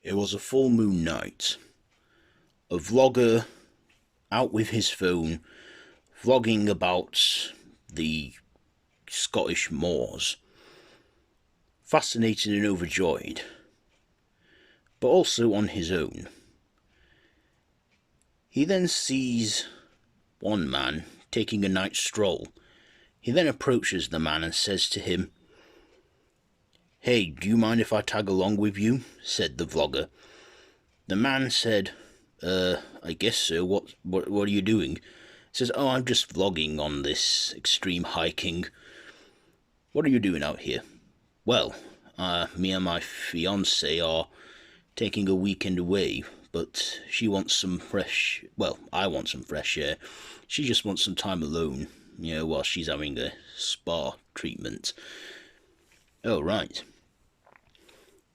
It was a full moon night. A vlogger out with his phone, vlogging about the Scottish moors. Fascinated and overjoyed, but also on his own. He then sees one man taking a night stroll. He then approaches the man and says to him, "Hey, do you mind if I tag along with you?" said the vlogger. The man said, I guess so. What are you doing?" He says, "Oh, I'm just vlogging on this extreme hiking." "What are you doing out here?" "Well, me and my fiance are taking a weekend away, but she wants some fresh, well, I want some fresh air. She just wants some time alone, while she's having a spa treatment." "Oh, right."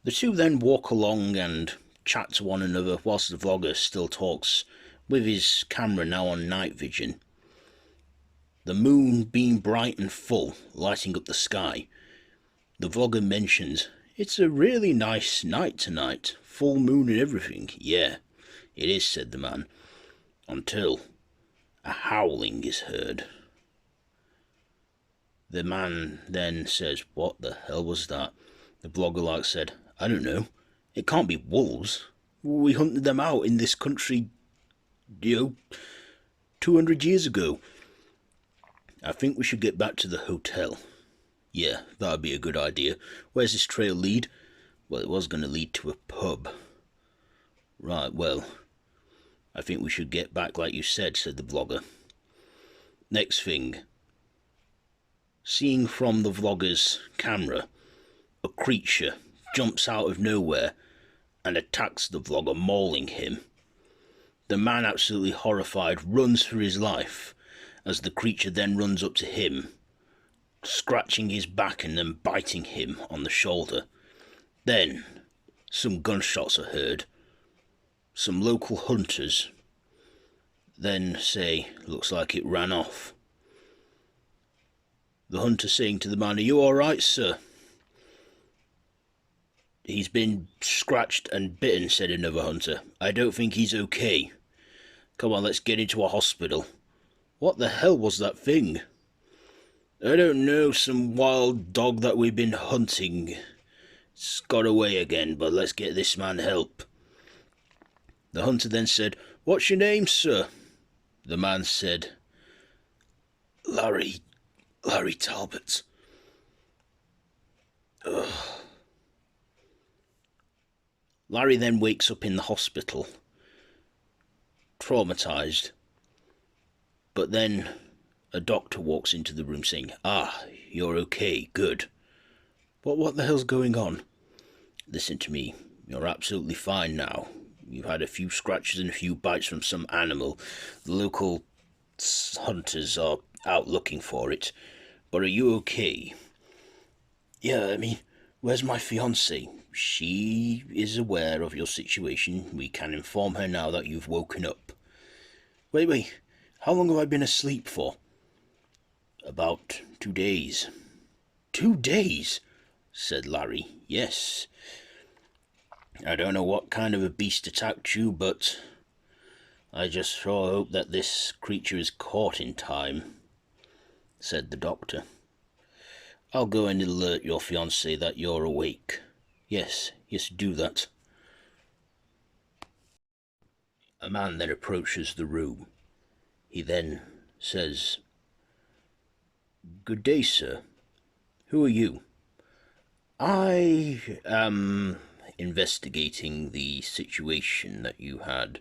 The two then walk along and chat to one another whilst the vlogger still talks with his camera now on night vision. The moon being bright and full, lighting up the sky. The vlogger mentions, "It's a really nice night tonight, full moon and everything." "Yeah, it is," said the man, until a howling is heard. The man then says, "What the hell was that?" The vlogger said, "I don't know. It can't be wolves. We hunted them out in this country, 200 years ago. I think we should get back to the hotel." "Yeah, that'd be a good idea. Where's this trail lead?" "Well, it was going to lead to a pub." "Right, well, I think we should get back like you said," said the vlogger. Next thing, seeing from the vlogger's camera, a creature jumps out of nowhere and attacks the vlogger, mauling him. The man, absolutely horrified, runs for his life as the creature then runs up to him, scratching his back and then biting him on the shoulder. Then some gunshots are heard. Some local hunters then say, "Looks like it ran off." The hunter saying to the man, "Are you alright, sir?" "He's been scratched and bitten," said another hunter. "I don't think he's okay. Come on, let's get into a hospital." "What the hell was that thing?" "I don't know, some wild dog that we've been hunting. It's got away again, but let's get this man help." The hunter then said, "What's your name, sir?" The man said, Larry Talbot." Ugh. Larry then wakes up in the hospital, traumatized, but then a doctor walks into the room saying, "Ah, you're okay, good." "But what the hell's going on?" "Listen to me, you're absolutely fine now. You've had a few scratches and a few bites from some animal. The local hunters are out looking for it. But are you okay?" "Yeah, I mean, where's my fiancée?" "She is aware of your situation. We can inform her now that you've woken up." Wait, how long have I been asleep for?" "About 2 days." "2 days?" said Larry. "Yes. I don't know what kind of a beast attacked you, but I just sure hope that this creature is caught in time," said the doctor. "I'll go and alert your fiancée that you're awake." Yes, do that." A man then approaches the room. He then says, "Good day, sir. Who are you?" "I am investigating the situation that you had.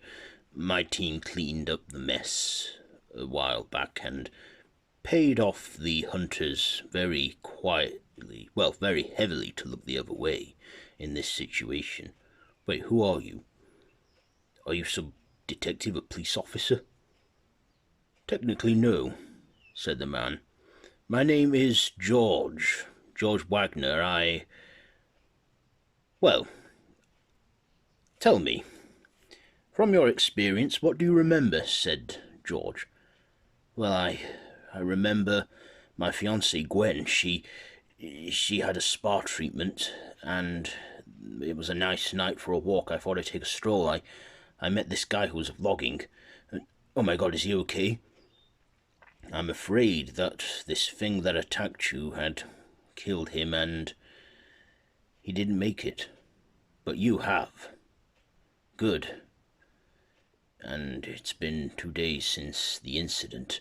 My team cleaned up the mess a while back and paid off the hunters very quietly, well, very heavily, to look the other way in this situation." "Wait, who are you? Are you some detective or police officer?" "Technically, no," said the man. "My name is George Wagner. Well, tell me, from your experience, what do you remember?" said George. "Well, I remember my fiancée Gwen. She had a spa treatment, and It was a nice night for a walk. I thought I'd take a stroll. I met this guy who was vlogging. Oh my god, is he okay? I'm afraid that this thing that attacked you had killed him and he didn't make it. But you have. Good. And it's been 2 days since the incident.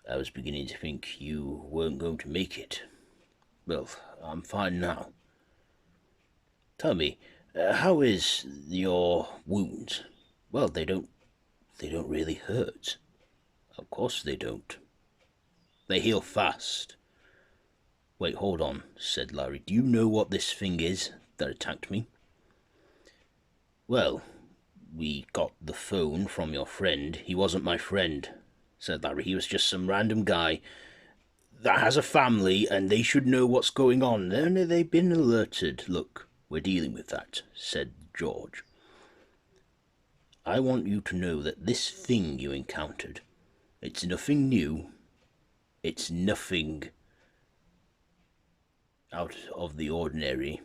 I was beginning to think you weren't going to make it. Well, I'm fine now. Tell me, how is your wounds? Well, they don't really hurt. Of course they don't. They heal fast. Wait, hold on, said Larry. Do you know what this thing is that attacked me? Well, we got the phone from your friend. He wasn't my friend, said Larry. He was just some random guy that has a family and they should know what's going on. They've been alerted. Look, we're dealing with that, said George. I want you to know that this thing you encountered, it's nothing new. It's nothing out of the ordinary.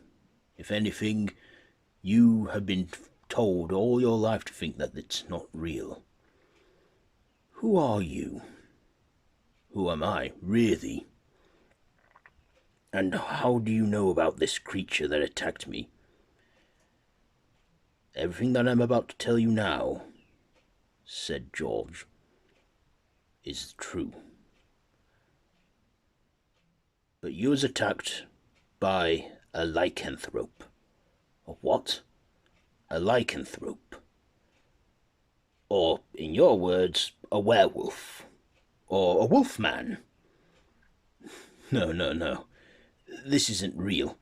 If anything, you have been told all your life to think that it's not real. Who are you? Who am I, really? And how do you know about this creature that attacked me? Everything that I'm about to tell you now, said George, is true. But you was attacked by a lycanthrope. A what? A lycanthrope. Or, in your words, a werewolf. Or a wolfman. No. This isn't real.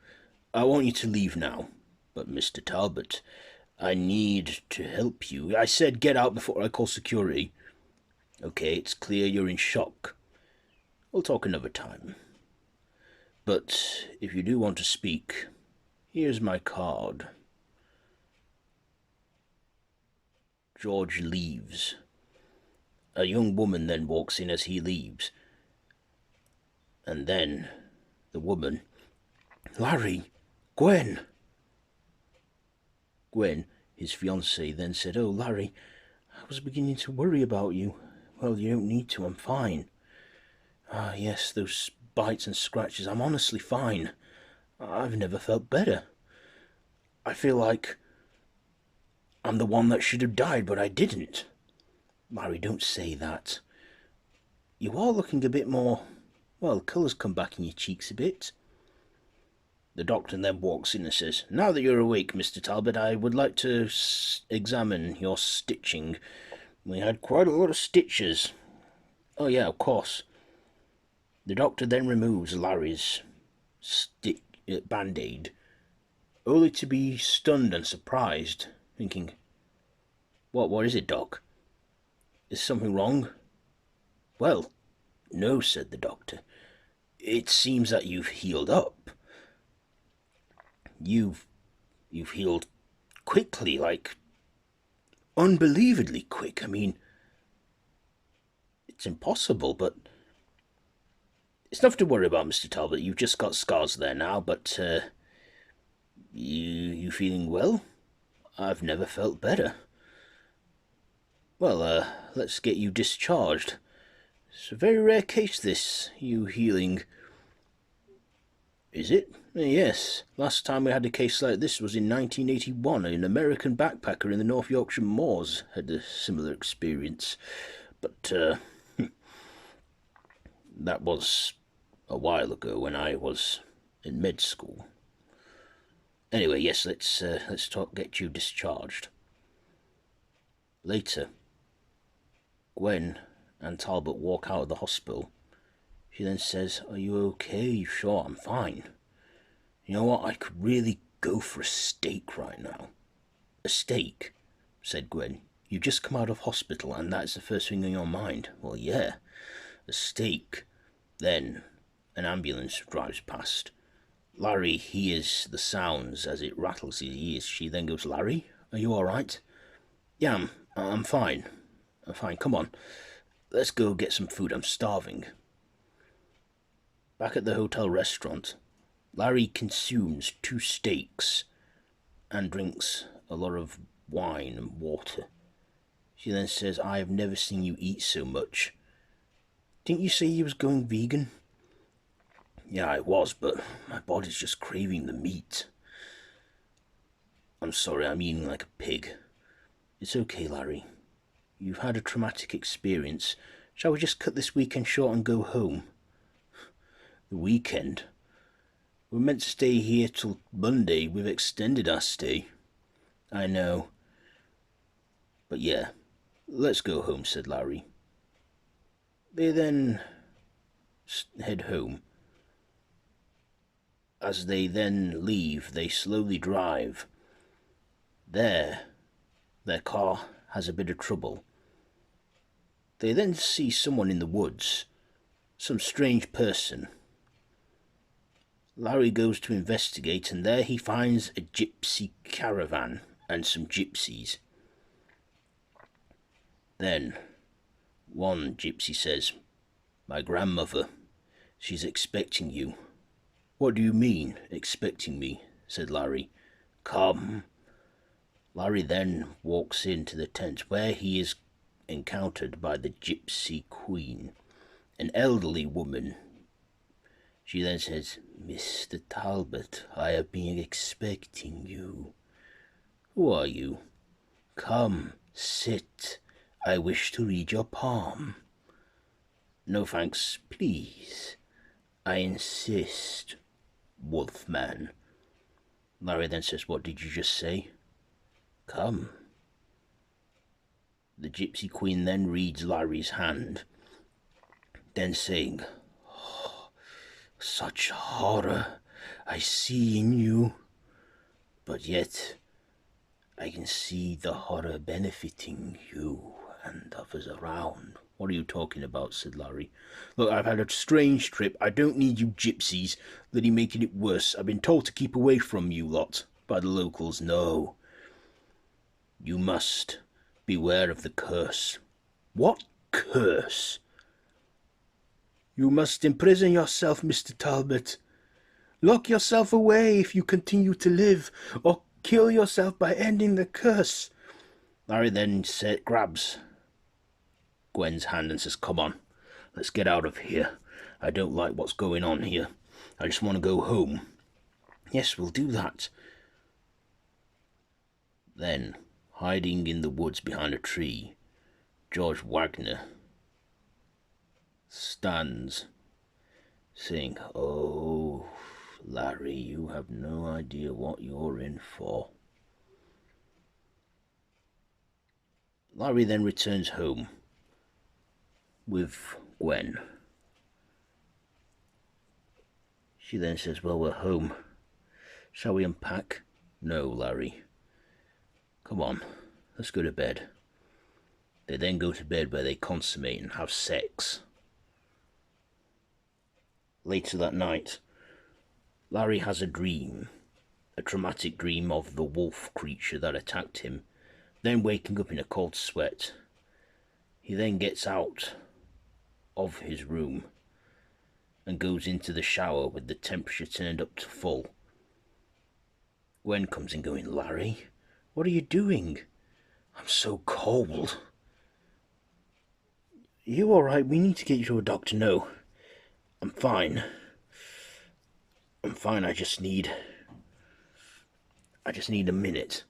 I want you to leave now. But, Mr. Talbot, I need to help you. I said get out before I call security. Okay, it's clear you're in shock. We'll talk another time. But if you do want to speak, here's my card. George leaves. A young woman then walks in as he leaves. And then the woman, Larry, Gwen, his fiancée, then said, "Oh, Larry, I was beginning to worry about you." "Well, you don't need to, I'm fine." "Ah, yes, those bites and scratches, I'm honestly fine. I've never felt better. I feel like I'm the one that should have died, but I didn't." "Larry, don't say that. You are looking a bit more, well, colour's come back in your cheeks a bit." The doctor then walks in and says, "Now that you're awake, Mr. Talbot, I would like to examine your stitching. We had quite a lot of stitches." "Oh yeah, of course." The doctor then removes Larry's band-aid, only to be stunned and surprised, thinking, What is it, Doc? Is something wrong?" "Well, no," said the doctor. "It seems that you've healed up. You've healed quickly, like unbelievably quick. I mean, it's impossible, but it's nothing to worry about, Mr. Talbot. You've just got scars there now, but you feeling well? I've never felt better." "Well, let's get you discharged. It's a very rare case, this, you healing." "Is it?" "Yes. Last time we had a case like this was in 1981. An American backpacker in the North Yorkshire moors had a similar experience. But that was a while ago when I was in med school. Anyway, yes, let's get you discharged." Later, Gwen and Talbot walk out of the hospital. She then says, "Are you okay? You sure?" "I'm fine. You know what? I could really go for a steak right now." "A steak?" said Gwen. "You just come out of hospital and that's the first thing on your mind?" "Well, yeah, a steak." Then an ambulance drives past. Larry hears the sounds as it rattles his ears. She then goes, "Larry, are you all right?" "Yeah, I'm fine. I'm fine. Come on, let's go get some food. I'm starving." Back at the hotel restaurant, Larry consumes 2 steaks and drinks a lot of wine and water. She then says, I have never seen you eat so much. Didn't you say you was going vegan? Yeah, I was, but my body's just craving the meat. I'm sorry, I'm eating like a pig. It's okay, Larry. You've had a traumatic experience. Shall we just cut this weekend short and go home? The weekend? We're meant to stay here till Monday. We've extended our stay. I know. But yeah, let's go home, said Larry. They then head home. As they then leave, they slowly drive. Their car has a bit of trouble. They then see someone in the woods, some strange person. Larry goes to investigate, and there he finds a gypsy caravan and some gypsies. Then one gypsy says, My grandmother, she's expecting you. What do you mean, expecting me? Said Larry. Come. Larry then walks into the tent, where he is encountered by the gypsy queen, an elderly woman. She then says, Mr. Talbot, I have been expecting you. Who are you? Come, sit. I wish to read your palm. No thanks, please. I insist, Wolfman. Larry then says, What did you just say? Come. The gypsy queen then reads Larry's hand, then saying, oh, such horror I see in you, but yet I can see the horror benefiting you and others around. What are you talking about? Said Larry. Look, I've had a strange trip. I don't need you gypsies bloody making it worse. I've been told to keep away from you lot by the locals. No. You must beware of the curse. What curse? You must imprison yourself, Mr. Talbot. Lock yourself away if you continue to live, or kill yourself by ending the curse. Larry then grabs Gwen's hand and says, Come on, let's get out of here. I don't like what's going on here. I just want to go home. Yes, we'll do that. Then, hiding in the woods behind a tree, George Wagner stands, saying, Oh, Larry, you have no idea what you're in for. Larry then returns home with Gwen. She then says, Well, we're home. Shall we unpack? No, Larry. Come on, let's go to bed. They then go to bed, where they consummate and have sex. Later that night, Larry has a dream, a traumatic dream of the wolf creature that attacked him, then waking up in a cold sweat. He then gets out of his room and goes into the shower with the temperature turned up to full. Gwen comes in going, Larry, what are you doing? I'm so cold. Are you alright? We need to get you to a doctor. No, I'm fine. I'm fine, I just need a minute.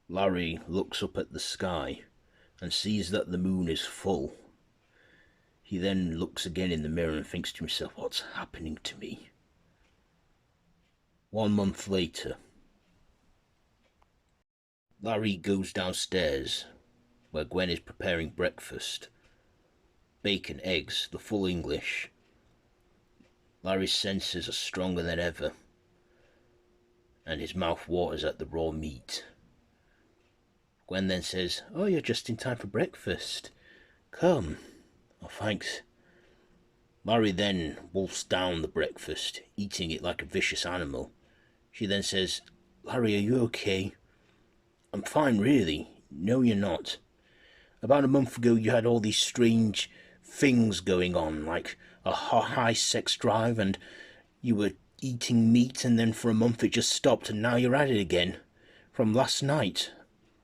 Larry looks up at the sky and sees that the moon is full. He then looks again in the mirror and thinks to himself, what's happening to me? 1 month later, Larry goes downstairs where Gwen is preparing breakfast. Bacon, eggs, the full English. Larry's senses are stronger than ever, and his mouth waters at the raw meat. Gwen then says, Oh, you're just in time for breakfast. Come. Oh, thanks. Larry then wolfs down the breakfast, eating it like a vicious animal. She then says, Larry, are you okay? I'm fine, really. No, you're not. About a month ago, you had all these strange things going on, like a high sex drive, and you were eating meat, and then for a month it just stopped, and now you're at it again. From last night,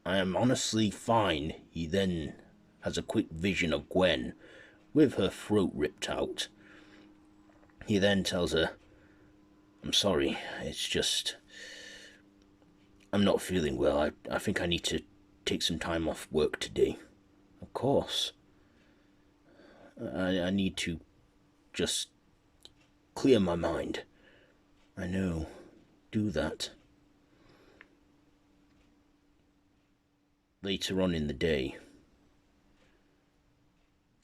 I am honestly fine. He then has a quick vision of Gwen, with her throat ripped out. He then tells her, I'm sorry, it's just, I'm not feeling well. I think I need to take some time off work today. Of course. I need to just clear my mind. I know. Do that. Later on in the day,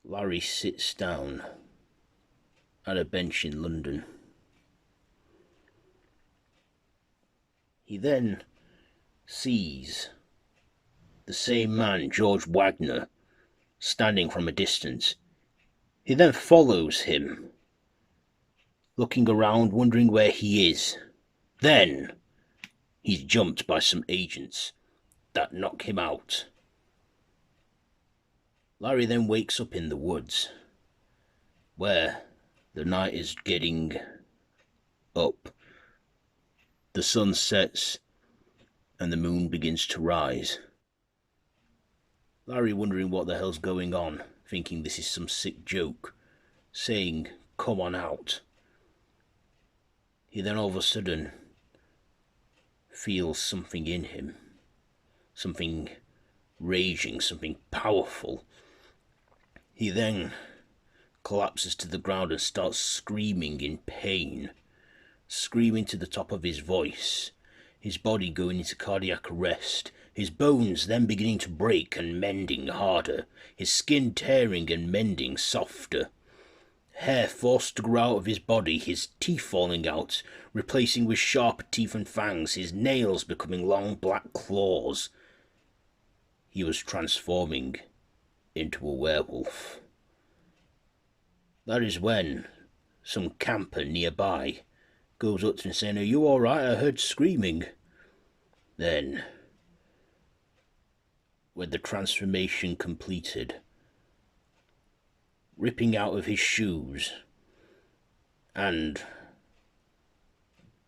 Larry sits down at a bench in London. He then sees the same man, George Wagner, standing from a distance. He then follows him, looking around, wondering where he is. Then he's jumped by some agents that knock him out. Larry then wakes up in the woods, where the night is getting up. The sun sets and the moon begins to rise. Larry wondering what the hell's going on, thinking this is some sick joke, saying, come on out. He then all of a sudden feels something in him, something raging, something powerful. He then collapses to the ground and starts screaming in pain, screaming to the top of his voice, his body going into cardiac arrest, his bones then beginning to break and mending harder, his skin tearing and mending softer, hair forced to grow out of his body, his teeth falling out, replacing with sharper teeth and fangs, his nails becoming long black claws. He was transforming into a werewolf. That is when some camper nearby goes up to him saying, are you alright? I heard screaming. Then, with the transformation completed, ripping out of his shoes and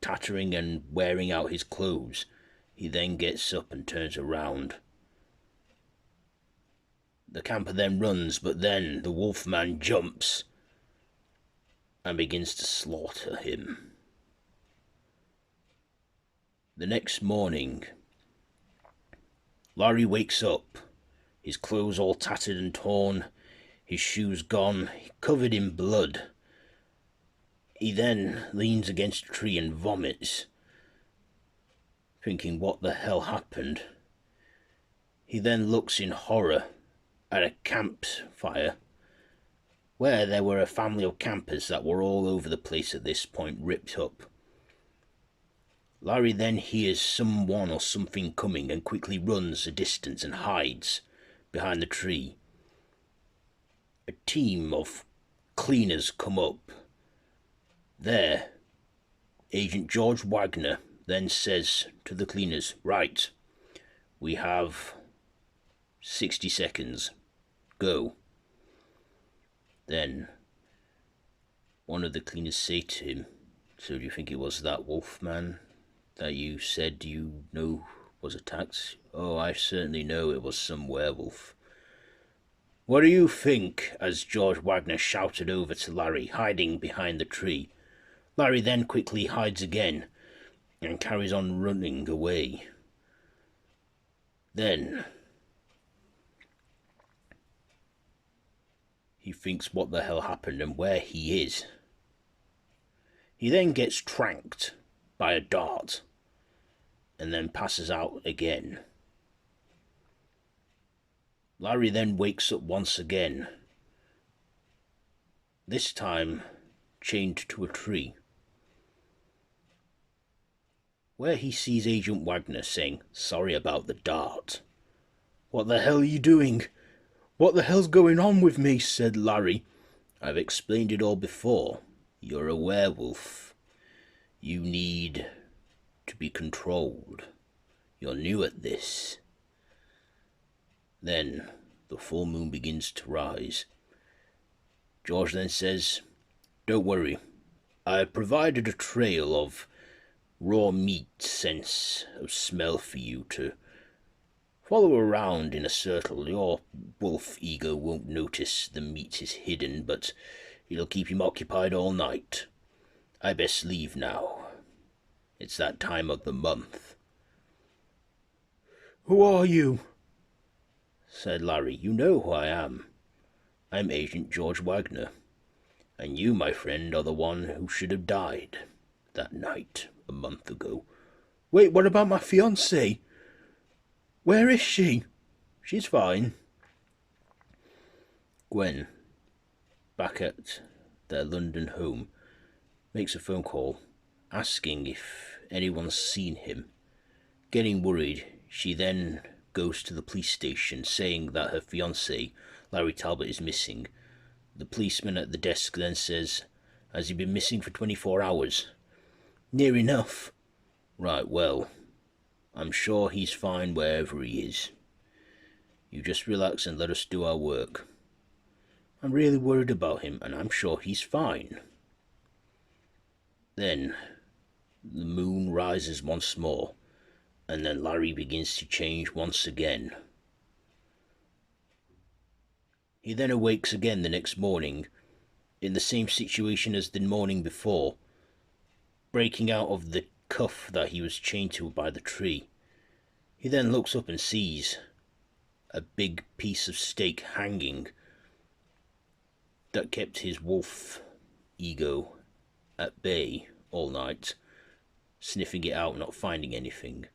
tattering and wearing out his clothes, he then gets up and turns around. The camper then runs, but then the Wolfman jumps and begins to slaughter him. The next morning, Larry wakes up, his clothes all tattered and torn, his shoes gone, covered in blood. He then leans against a tree and vomits, thinking what the hell happened. He then looks in horror at a campfire, where there were a family of campers that were all over the place at this point, ripped up. Larry then hears someone or something coming and quickly runs a distance and hides behind the tree. A team of cleaners come up. There, Agent George Wagner then says to the cleaners, right, we have 60 seconds. Go. Then one of the cleaners say to him, so do you think it was that Wolfman that you said you know was attacked? Oh, I certainly know it was some werewolf. What do you think? As George Wagner shouted over to Larry, hiding behind the tree. Larry then quickly hides again and carries on running away. Then he thinks what the hell happened and where he is. He then gets tranked by a dart and then passes out again. Larry then wakes up once again, this time chained to a tree, where he sees Agent Wagner saying, sorry about the dart. What the hell are you doing? What the hell's going on with me? Said Larry. I've explained it all before. You're a werewolf. You need to be controlled. You're new at this. Then the full moon begins to rise. George then says, Don't worry. I provided a trail of raw meat sense of smell for you to follow around in a circle. Your wolf ego won't notice the meat is hidden, but it'll keep him occupied all night. I best leave now. It's that time of the month. Who are you? Said Larry. You know who I am. I'm Agent George Wagner. And you, my friend, are the one who should have died that night a month ago. Wait, what about my fiancée? Where is she? She's fine. Gwen, back at their London home, makes a phone call, asking if anyone's seen him. Getting worried, she then goes to the police station, saying that her fiancé, Larry Talbot, is missing. The policeman at the desk then says, "Has he been missing for 24 hours? Near enough. Right, well, I'm sure he's fine wherever he is. You just relax and let us do our work. I'm really worried about him, and I'm sure he's fine." Then the moon rises once more, and then Larry begins to change once again. He then awakes again the next morning, in the same situation as the morning before, breaking out of the cuff that he was chained to by the tree. He then looks up and sees a big piece of steak hanging that kept his wolf ego at bay all night, sniffing it out, not finding anything.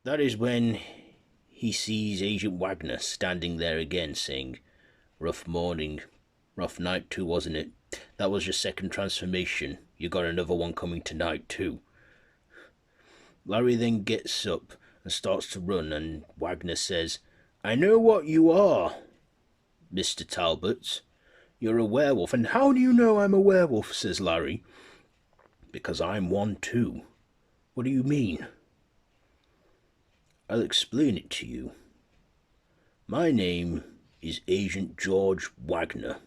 That is when he sees Agent Wagner standing there again, saying, "Rough morning, rough night too, wasn't it? That was your second transformation. You got another one coming tonight too." Larry then gets up and starts to run, and Wagner says, "I know what you are, Mr. Talbot. You're a werewolf." "And how do you know I'm a werewolf?" says Larry. "Because I'm one too." "What do you mean?" "I'll explain it to you. My name is Agent George Wagner,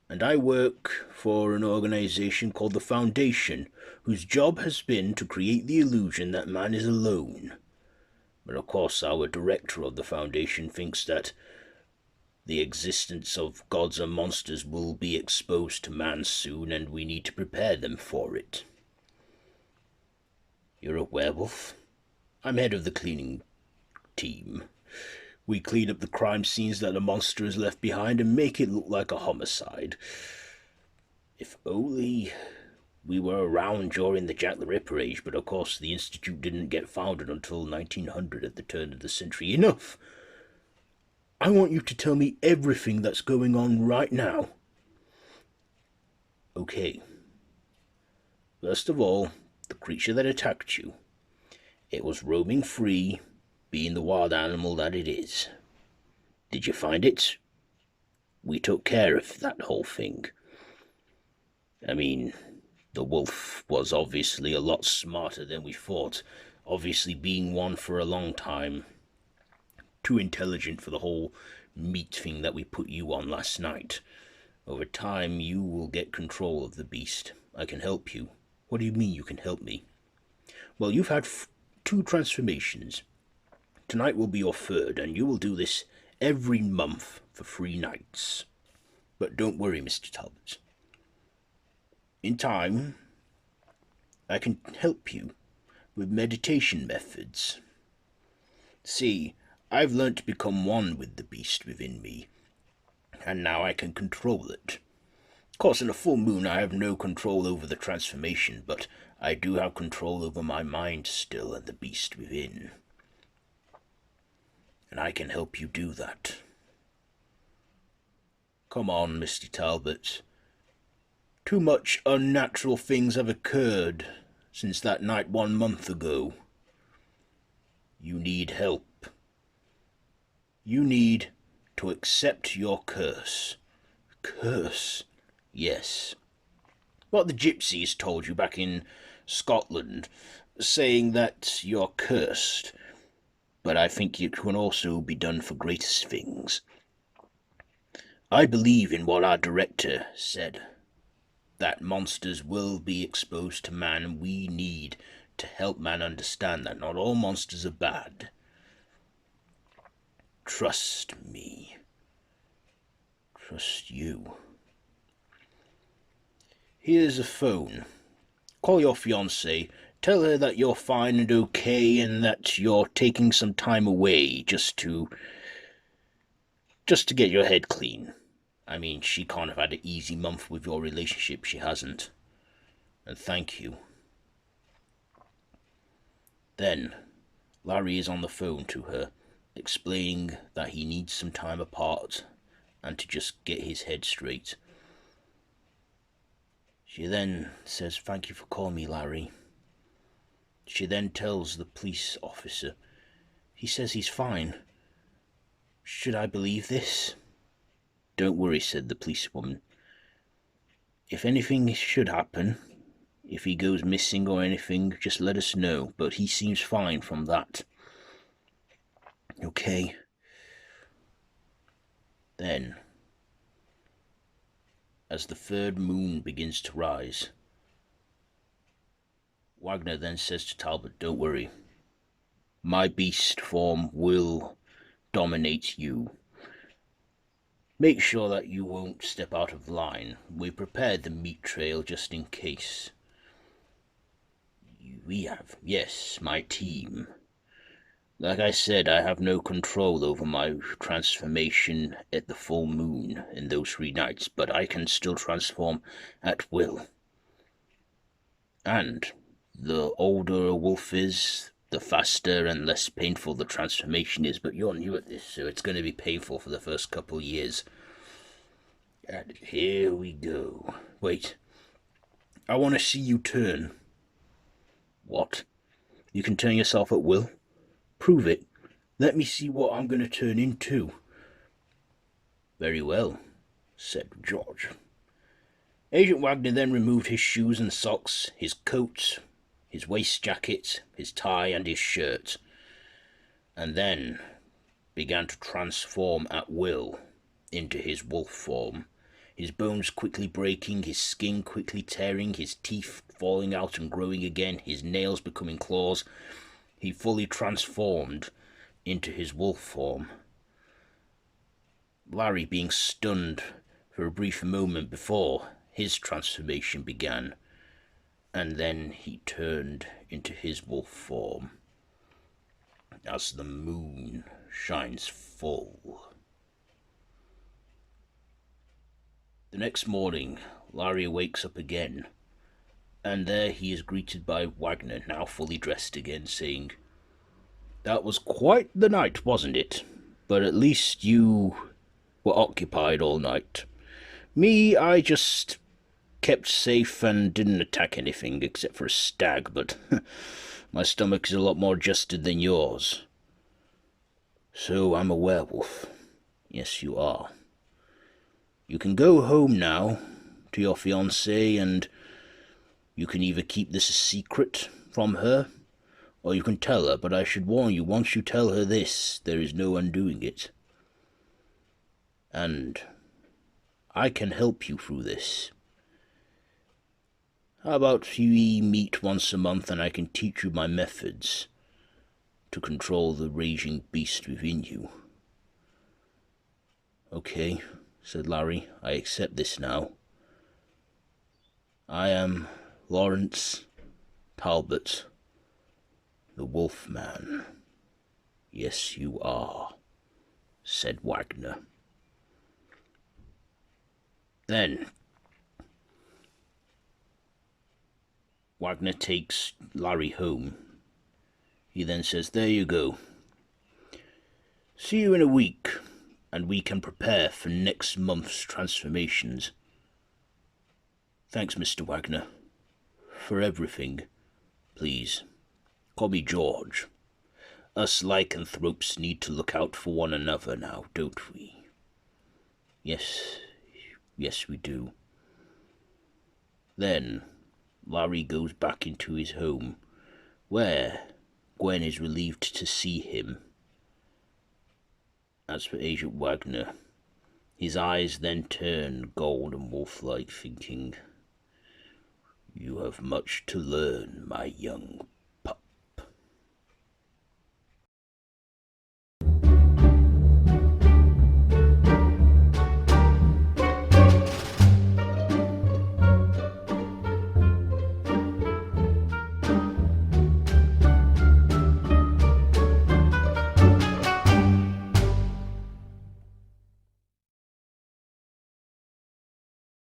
and I work for an organization called the Foundation, whose job has been to create the illusion that man is alone. But of course our director of the Foundation thinks that the existence of gods and monsters will be exposed to man soon, and we need to prepare them for it." "You're a werewolf?" "I'm head of the cleaning team. We clean up the crime scenes that the monster has left behind and make it look like a homicide. If only we were around during the Jack the Ripper age, but of course the Institute didn't get founded until 1900 at the turn of the century." "Enough! I want you to tell me everything that's going on right now." "Okay. First of all, the creature that attacked you. It was roaming free, being the wild animal that it is. Did you find it? We took care of that whole thing. I mean, the wolf was obviously a lot smarter than we thought, obviously being one for a long time. Too intelligent for the whole meat thing that we put you on last night. Over time, you will get control of the beast. I can help you." "What do you mean you can help me?" "Well, you've had 2 transformations. Tonight will be your 3rd, and you will do this every month for 3 nights. But don't worry, Mr. Talbot. In time, I can help you with meditation methods. See, I've learnt to become one with the beast within me, and now I can control it. Of course, in a full moon I have no control over the transformation, but I do have control over my mind still and the beast within. And I can help you do that. Come on, Mr. Talbot. Too much unnatural things have occurred since that night 1 month ago. You need help. You need to accept your curse." "Curse?" "Yes. What the gypsies told you back in Scotland, saying that you're cursed. But I think it can also be done for greater things. I believe in what our director said, that monsters will be exposed to man, and we need to help man understand that not all monsters are bad. Trust me. Trust you. Here's a phone. Call your fiancée. Tell her that you're fine and okay and that you're taking some time away just to get your head clean. I mean, she can't have had an easy month with your relationship. She hasn't. And thank you. Then, Larry is on the phone to her, explaining that he needs some time apart and to just get his head straight. She then says, "Thank you for calling me, Larry." She then tells the police officer, "He says he's fine. Should I believe this?" "Don't worry," said the policewoman. "If anything should happen, if he goes missing or anything, just let us know, but he seems fine from that." "Okay." Then, as the third moon begins to rise, Wagner then says to Talbot, "Don't worry. My beast form will dominate you. Make sure that you won't step out of line. We prepared the meat trail just in case." "We have, yes, my team. Like I said, I have no control over my transformation at the full moon in those 3 nights, but I can still transform at will. And the older a wolf is, the faster and less painful the transformation is, but you're new at this, so it's going to be painful for the first couple years." And here we go. "Wait. I want to see you turn." "What? You can turn yourself at will?" "Prove it. Let me see what I'm going to turn into." "Very well," said George. Agent Wagner then removed his shoes and socks, his coat, his waist jacket, his tie, and his shirt, and then began to transform at will into his wolf form, his bones quickly breaking, his skin quickly tearing, his teeth falling out and growing again, his nails becoming claws. He fully transformed into his wolf form. Larry being stunned for a brief moment before his transformation began, and then he turned into his wolf form as the moon shines full. The next morning, Larry wakes up again, and there he is greeted by Wagner, now fully dressed again, saying, "That was quite the night, wasn't it? But at least you were occupied all night. Me, I just kept safe and didn't attack anything except for a stag, but my stomach is a lot more adjusted than yours. So I'm a werewolf. Yes, you are. You can go home now to your fiancée, and you can either keep this a secret from her, or you can tell her, but I should warn you, once you tell her this, there is no undoing it. And I can help you through this. How about we meet once a month and I can teach you my methods to control the raging beast within you?" "Okay," said Larry, "I accept this now. I am Lawrence Talbot, the Wolfman." "Yes, you are," said Wagner. Then Wagner takes Larry home. He then says, "There you go. See you in a week, and we can prepare for next month's transformations. Thanks, Mr. Wagner, for everything. Please, call me George. Us lycanthropes need to look out for one another now, don't we?" Yes, we do." Then Larry goes back into his home, where Gwen is relieved to see him. As for Agent Wagner, His eyes then turned gold and wolf-like, thinking, "You have much to learn, my young